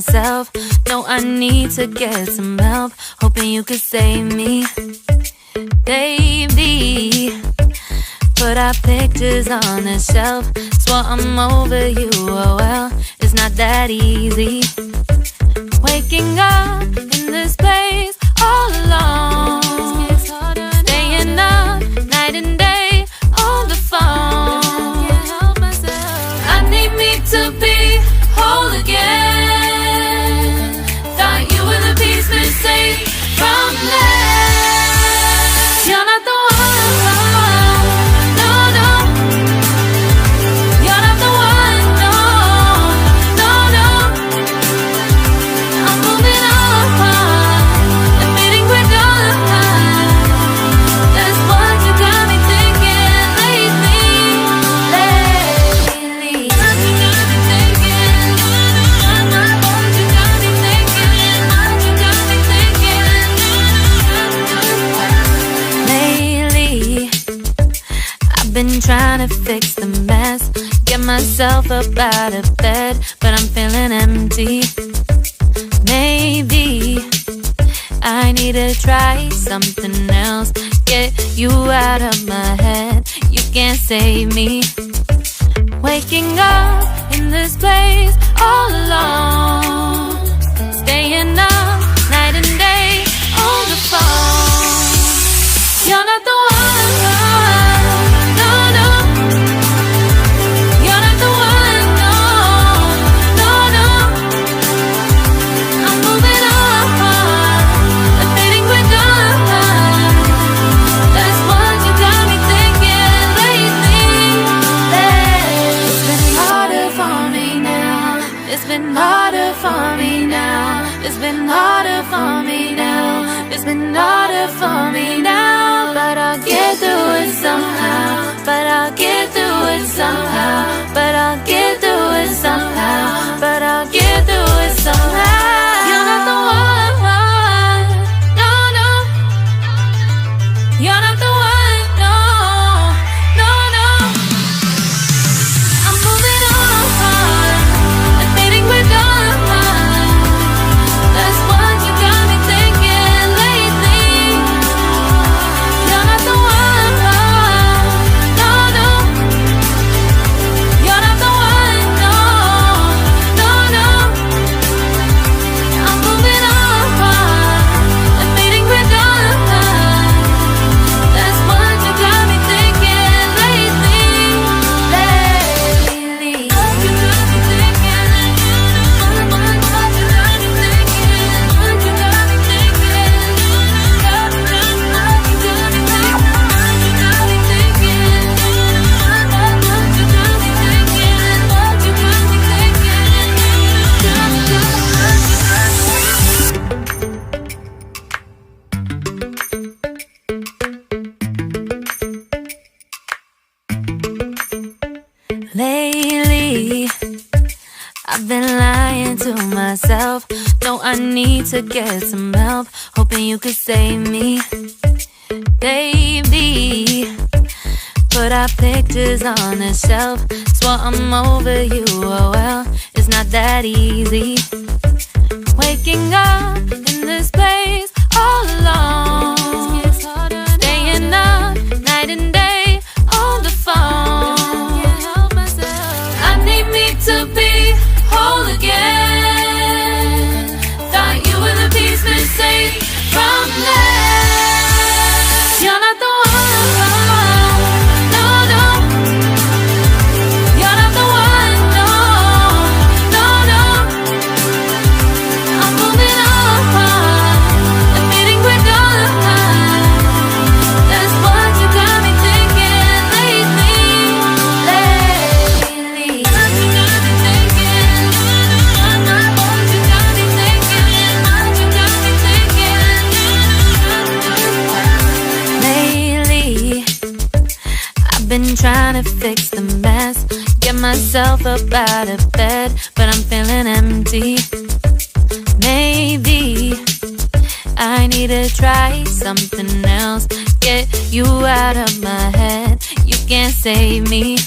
myself. No, I need to get some help. Hoping you could save me, baby. Put our pictures on the shelf. Swore I'm over you, oh well, it's not that easy. Waking up in this place all alone, staying up night and day on the phone. I need me to be whole again. Thought you were the piece missing from last. You're not the one, no, no. You're not the one, no, no, no. I'm moving on, admitting we're done. That's what you got me thinking lately. What you got me thinking. What you got me thinking. What you got me thinking. Lately, I've been trying to fix the mess, get myself up out of bed, but I'm feeling empty. Maybe I need to try something else. Get you out of my head, you can't save me. Waking up in this place all alone, staying up night and day on the phone. You're not the one, no, no. You're not the one, no, no, no. I'm moving on, admitting we're done. That's what you got me thinking lately. It's been harder for me now. It's been harder for me now. It's been harder for me now. It's been harder for me now. But I'll get through it somehow. But I'll get through it somehow. But I'll get through it somehow. But I'll get through it somehow. You're not the one, no, no. You're not the one, no, no, no. I'm moving on, admitting we're done. That's what you got me thinking lately. You're not the one, no, no. You're not the one, no, no, no. I'm moving on, admitting we're done. That's what you got me thinking lately. What you got me thinking. What you got me thinking. What you got me thinking. What you got me thinking. What you got me thinking. What you got me thinking. What you got me thinking. Lately, I've been lying to myself. No, I need to get some help. Hoping you could save me, baby. Put our pictures on the shelf. Swore I'm over you, oh well, it's not that easy. Waking up in this place all alone, staying up night and day on the phone. I need me to be whole again. Thought you were the piece missing from last. You're not the one, no, no. You're not the one, no, no, no. I'm moving on, admitting we're done. That's what you got me thinking lately. What you got me thinking. What you got me thinking. What you got me thinking. Lately, I've been trying to fix the mess, get myself up out of bed, but I'm feeling empty. Maybe I need to try something else. Get you out of my head, you can't save me.